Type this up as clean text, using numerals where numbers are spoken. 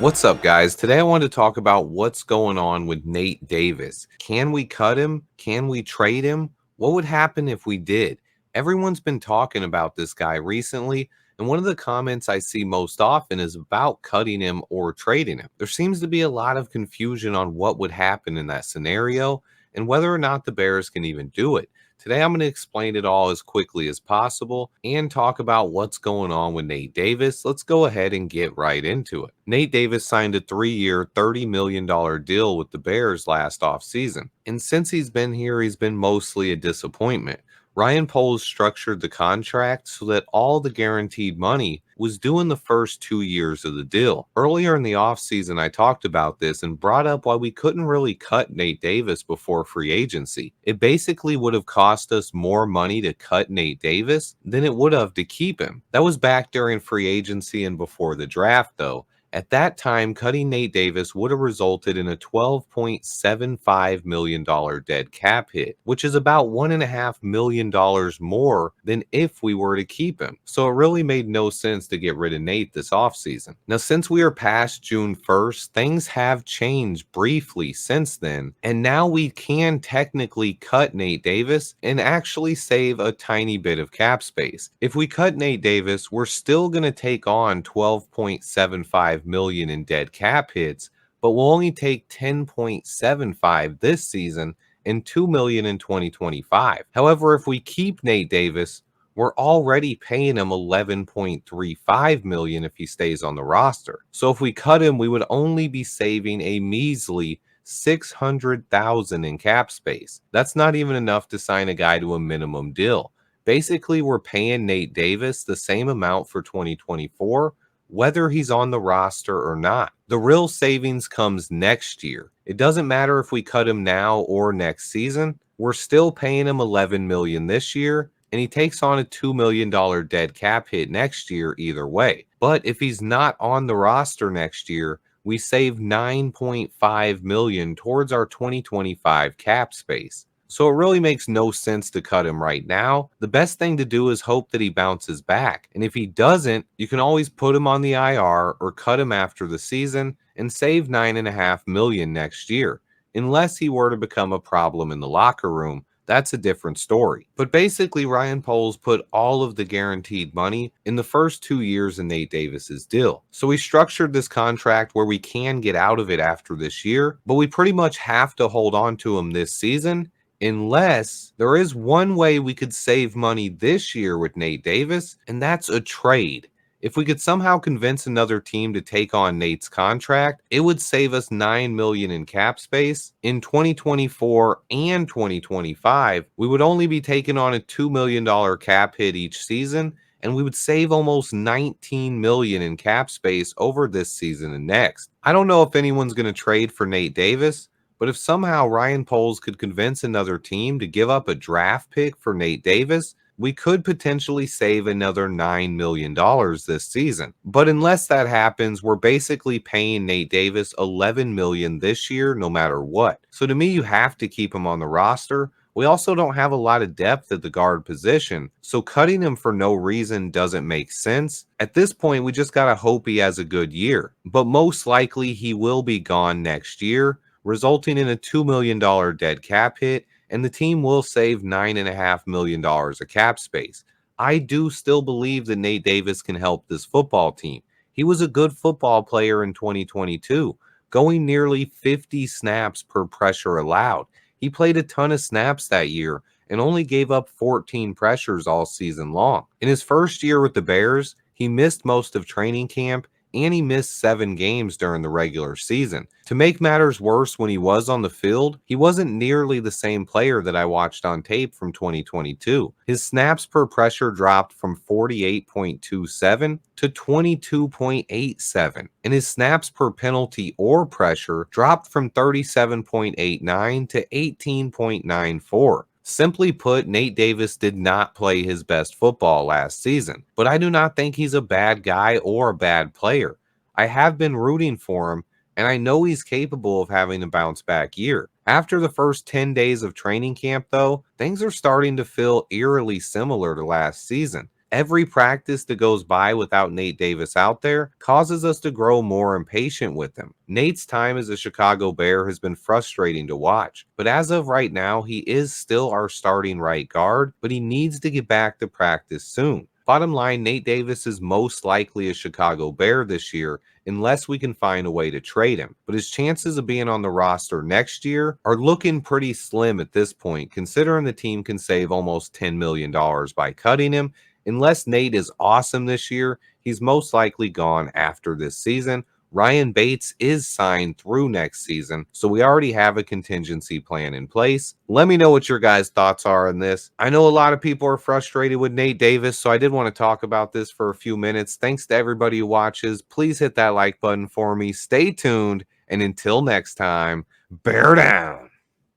What's up, guys? Today I want to talk about what's going on with Nate Davis. Can we cut him? Can we trade him? What would happen if we did? Everyone's been talking about this guy recently, and one of the comments I see most often is about cutting him or trading him. There seems to be a lot of confusion on what would happen in that scenario and whether or not the Bears can even do it. Today, I'm going to explain it all as quickly as possible and talk about what's going on with Nate Davis. Let's go ahead and get right into it. Nate Davis signed a 3-year, $30 million deal with the Bears last offseason. And since he's been here, he's been mostly a disappointment. Ryan Poles structured the contract so that all the guaranteed money was due in the first 2 years of the deal. Earlier in the offseason, I talked about this and brought up why we couldn't really cut Nate Davis before free agency. It basically would have cost us more money to cut Nate Davis than it would have to keep him. That was back during free agency and before the draft, though. At that time, cutting Nate Davis would have resulted in a $12.75 million dead cap hit, which is about $1.5 million more than if we were to keep him. So it really made no sense to get rid of Nate this offseason. Now, since we are past June 1st, things have changed briefly since then, and now we can technically cut Nate Davis and actually save a tiny bit of cap space. If we cut Nate Davis, we're still going to take on 12.75 million in dead cap hits, but we'll only take 10.75 this season and 2 million in 2025. However, if we keep Nate Davis, we're already paying him 11.35 million if he stays on the roster. So if we cut him, we would only be saving a measly 600,000 in cap space. That's not even enough to sign a guy to a minimum deal. Basically, we're paying Nate Davis the same amount for 2024, whether he's on the roster or not. The real savings comes next year. It doesn't matter if we cut him now or next season. We're still paying him 11 million this year, and he takes on a $2 million dead cap hit next year either way. But if he's not on the roster next year, we save 9.5 million towards our 2025 cap space. So it really makes no sense to cut him right now. The best thing to do is hope that he bounces back. And if he doesn't, you can always put him on the IR or cut him after the season and save 9.5 million next year. Unless he were to become a problem in the locker room, that's a different story. But basically, Ryan Poles put all of the guaranteed money in the first 2 years in Nate Davis's deal. So we structured this contract where we can get out of it after this year, but we pretty much have to hold on to him this season, unless there is one way we could save money this year with Nate Davis, and that's a trade. If we could somehow convince another team to take on Nate's contract, it would save us 9 million in cap space. In 2024 and 2025, we would only be taking on a $2 million cap hit each season, and we would save almost 19 million in cap space over this season and next. I don't know if anyone's going to trade for Nate Davis, but if somehow Ryan Poles could convince another team to give up a draft pick for Nate Davis, we could potentially save another $9 million this season. But unless that happens, we're basically paying Nate Davis $11 million this year no matter what. So to me, you have to keep him on the roster. We also don't have a lot of depth at the guard position, so cutting him for no reason doesn't make sense. At this point, we just gotta hope he has a good year. But most likely, he will be gone next year, resulting in a $2 million dead cap hit, and the team will save $9.5 million of cap space. I do still believe that Nate Davis can help this football team. He was a good football player in 2022, going nearly 50 snaps per pressure allowed. He played a ton of snaps that year and only gave up 14 pressures all season long. In his first year with the Bears, he missed most of training camp and he missed 7 games during the regular season. To make matters worse, when he was on the field, he wasn't nearly the same player that I watched on tape from 2022. His snaps per pressure dropped from 48.27 to 22.87, and his snaps per penalty or pressure dropped from 37.89 to 18.94. Simply put, Nate Davis did not play his best football last season, but I do not think he's a bad guy or a bad player. I have been rooting for him, and I know he's capable of having a bounce back year. After the first 10 days of training camp, though, things are starting to feel eerily similar to last season. Every practice that goes by without Nate Davis out there causes us to grow more impatient with him. Nate's time as a Chicago Bear has been frustrating to watch, but as of right now, he is still our starting right guard, but he needs to get back to practice soon. Bottom line, Nate Davis is most likely a Chicago Bear this year unless we can find a way to trade him. But his chances of being on the roster next year are looking pretty slim at this point, considering the team can save almost $10 million by cutting him. Unless Nate is awesome this year, he's most likely gone after this season. Ryan Bates is signed through next season, so we already have a contingency plan in place. Let me know what your guys' thoughts are on this. I know a lot of people are frustrated with Nate Davis, so I did want to talk about this for a few minutes. Thanks to everybody who watches. Please hit that like button for me. Stay tuned, and until next time, bear down.